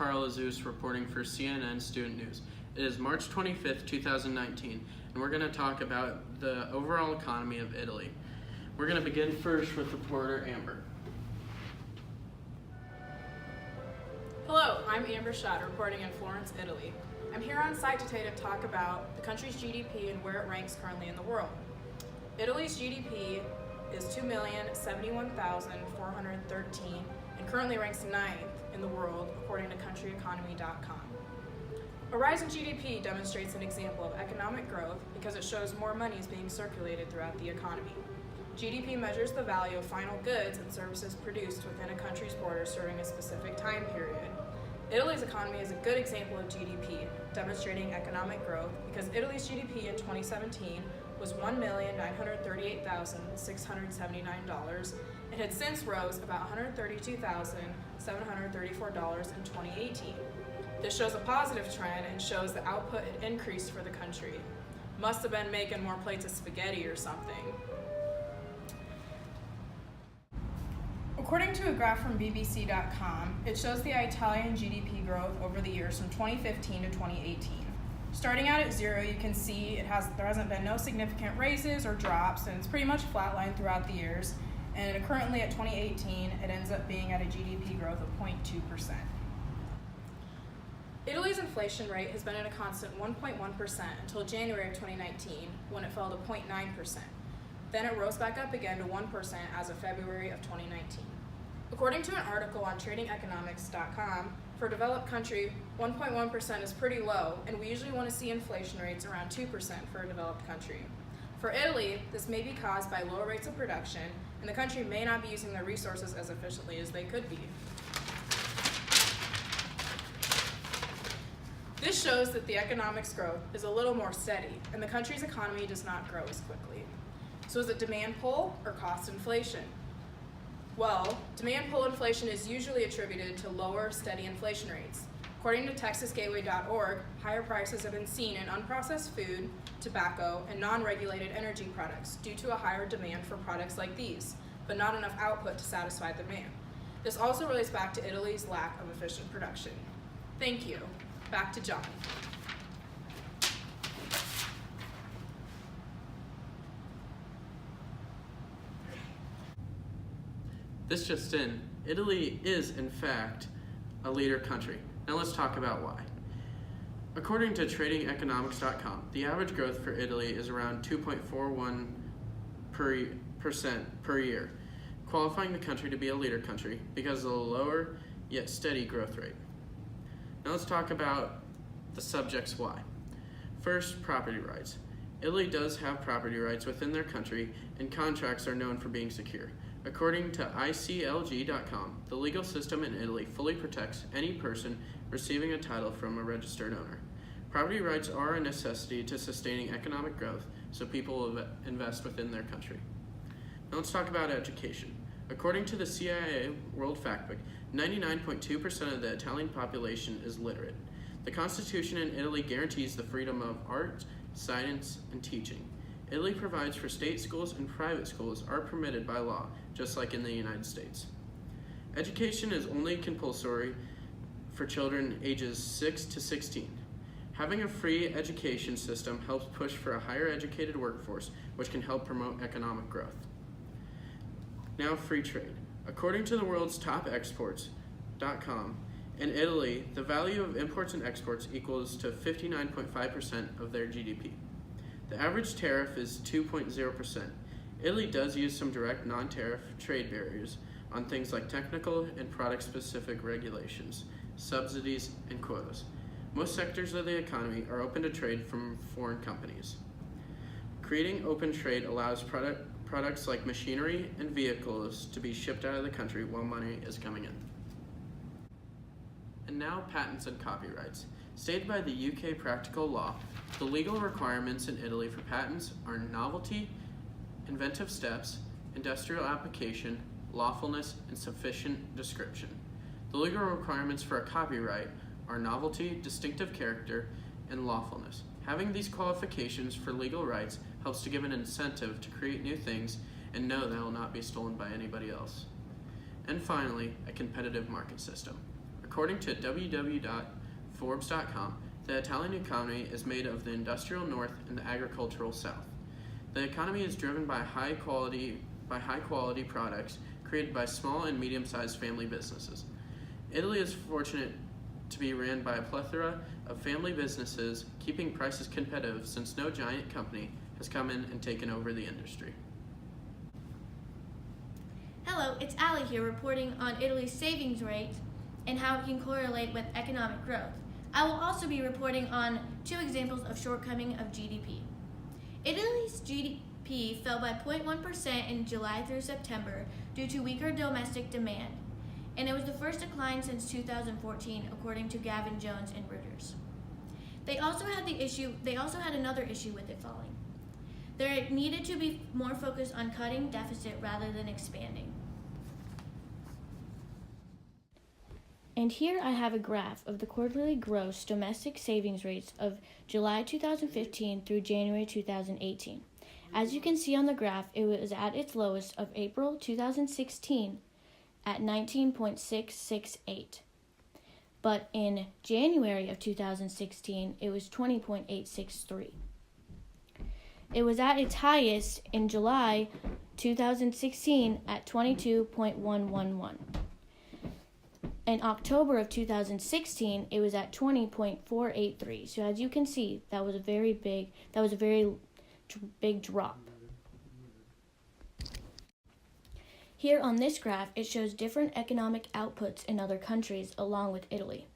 Carl Azus reporting for CNN Student News. It is March 25th, 2019, and we're going to talk about the overall economy of Italy. We're going to begin first with reporter Amber. Hello, I'm Amber Schott, reporting in Florence, Italy. I'm here on site today to talk about the country's GDP and where it ranks currently in the world. Italy's GDP is 2,071,413 and currently ranks 9th in the world according to CountryEconomy.com. A rise in GDP demonstrates an example of economic growth because it shows more money is being circulated throughout the economy. GDP measures the value of final goods and services produced within a country's borders during a specific time period. Italy's economy is a good example of GDP, demonstrating economic growth because Italy's GDP in 2017 was $1,938,679 and had since rose about $132,734 in 2018. This shows a positive trend and shows the output had increased for the country. Must have been making more plates of spaghetti or something. According to a graph from BBC.com, it shows the Italian GDP growth over the years from 2015 to 2018. Starting out at 0, you can see there hasn't been no significant raises or drops, and it's pretty much flatlined throughout the years. And currently at 2018, it ends up being at a GDP growth of 0.2%. Italy's inflation rate has been at a constant 1.1% until January of 2019, when it fell to 0.9%. Then it rose back up again to 1% as of February of 2019. According to an article on TradingEconomics.com, for a developed country, 1.1% is pretty low, and we usually want to see inflation rates around 2% for a developed country. For Italy, this may be caused by lower rates of production, and the country may not be using their resources as efficiently as they could be. This shows that the economics growth is a little more steady, and the country's economy does not grow as quickly. So is it demand pull or cost inflation? Well, demand pull inflation is usually attributed to lower, steady inflation rates. According to TexasGateway.org, higher prices have been seen in unprocessed food, tobacco, and non-regulated energy products due to a higher demand for products like these, but not enough output to satisfy the demand. This also relates back to Italy's lack of efficient production. Thank you. Back to John. This just in, Italy is in fact a leader country. Now let's talk about why. According to TradingEconomics.com, the average growth for Italy is around 2.41% per year, qualifying the country to be a leader country because of the lower yet steady growth rate. Now let's talk about the subjects why. First, property rights. Italy does have property rights within their country, and contracts are known for being secure. According to ICLG.com, the legal system in Italy fully protects any person receiving a title from a registered owner. Property rights are a necessity to sustaining economic growth, so people will invest within their country. Now let's talk about education. According to the CIA World Factbook, 99.2% of the Italian population is literate. The Constitution in Italy guarantees the freedom of art, science, and teaching. Italy provides for state schools, and private schools are permitted by law, just like in the United States. Education is only compulsory for children ages 6 to 16. Having a free education system helps push for a higher educated workforce, which can help promote economic growth. Now, free trade. According to the world's top exports.com, in Italy, the value of imports and exports equals to 59.5% of their GDP. The average tariff is 2.0%. Italy does use some direct non-tariff trade barriers on things like technical and product-specific regulations, subsidies, and quotas. Most sectors of the economy are open to trade from foreign companies. Creating open trade allows products like machinery and vehicles to be shipped out of the country while money is coming in. And now, patents and copyrights. Stated by the UK Practical Law, the legal requirements in Italy for patents are novelty, inventive steps, industrial application, lawfulness, and sufficient description. The legal requirements for a copyright are novelty, distinctive character, and lawfulness. Having these qualifications for legal rights helps to give an incentive to create new things and know they will not be stolen by anybody else. And finally, a competitive market system. According to www.forbes.com, the Italian economy is made of the industrial north and the agricultural south. The economy is driven by high quality products created by small and medium-sized family businesses. Italy is fortunate to be ran by a plethora of family businesses, keeping prices competitive since no giant company has come in and taken over the industry. Hello, it's Ali here reporting on Italy's savings rate and how it can correlate with economic growth. I will also be reporting on 2 examples of shortcoming of GDP. Italy's GDP fell by 0.1% in July through September due to weaker domestic demand, and it was the first decline since 2014, according to Gavin Jones and Reuters. They also had another issue with it falling. There needed to be more focus on cutting deficit rather than expanding. And here I have a graph of the quarterly gross domestic savings rates of July 2015 through January 2018. As you can see on the graph, it was at its lowest of April 2016 at 19.668. But in January of 2016, it was 20.863. It was at its highest in July 2016 at 22.111. In October of 2016, it was at 20.483. So as you can see, that was a very big drop. Here on this graph, it shows different economic outputs in other countries along with Italy.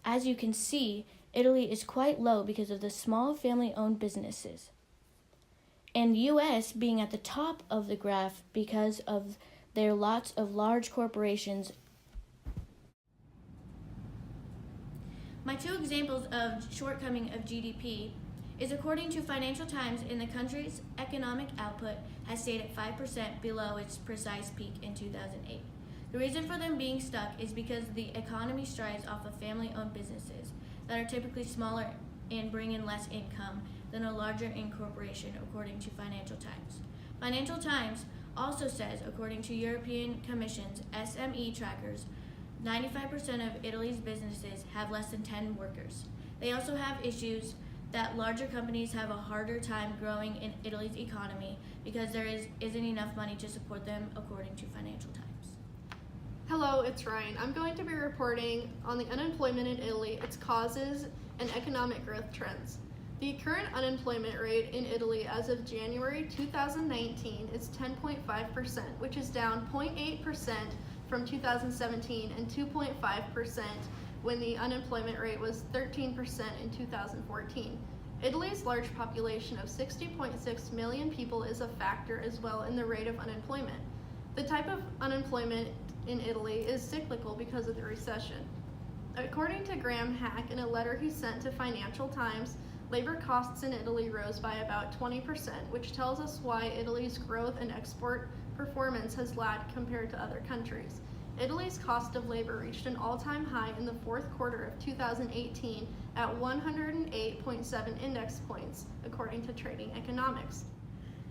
As you can see, Italy is quite low because of the small family-owned businesses, and U.S. being at the top of the graph because of their lots of large corporations. My 2 examples of shortcoming of GDP is according to Financial Times, in the country's economic output has stayed at 5% below its precise peak in 2008. The reason for them being stuck is because the economy strives off of family-owned businesses that are typically smaller and bring in less income than a larger corporation, according to Financial Times. Financial Times also says, according to European Commission's SME trackers, 95% of Italy's businesses have less than 10 workers. They also have issues that larger companies have a harder time growing in Italy's economy because there isn't enough money to support them, according to Financial Times. Hello, it's Ryan. I'm going to be reporting on the unemployment in Italy, its causes, and economic growth trends. The current unemployment rate in Italy as of January 2019 is 10.5%, which is down 0.8% from 2017 and 2.5% when the unemployment rate was 13% in 2014. Italy's large population of 60.6 million people is a factor as well in the rate of unemployment. The type of unemployment in Italy is cyclical because of the recession. According to Graham Hack, in a letter he sent to Financial Times, labor costs in Italy rose by about 20%, which tells us why Italy's growth and export performance has lagged compared to other countries. Italy's cost of labor reached an all-time high in the 4th quarter of 2018 at 108.7 index points, according to Trading Economics.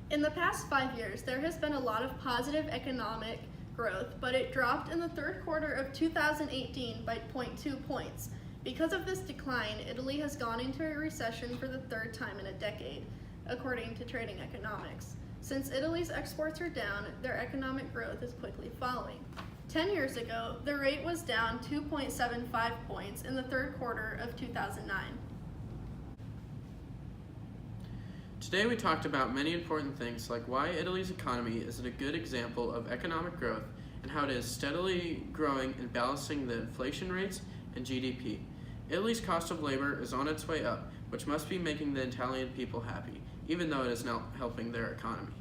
In the past 5 years, there has been a lot of positive economic growth, but it dropped in the 3rd quarter of 2018 by 0.2 points. Because of this decline, Italy has gone into a recession for the 3rd time in a decade, according to Trading Economics. Since Italy's exports are down, their economic growth is quickly following. 10 years ago, the rate was down 2.75 points in the 3rd quarter of 2009. Today we talked about many important things like why Italy's economy is a good example of economic growth and how it is steadily growing and balancing the inflation rates and GDP. Italy's cost of labor is on its way up, which must be making the Italian people happy, even though it is not helping their economy.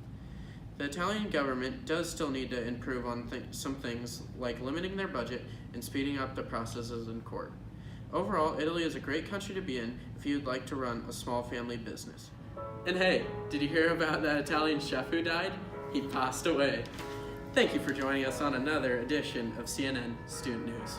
The Italian government does still need to improve on some things like limiting their budget and speeding up the processes in court. Overall, Italy is a great country to be in if you'd like to run a small family business. And hey, did you hear about that Italian chef who died? He passed away. Thank you for joining us on another edition of CNN Student News.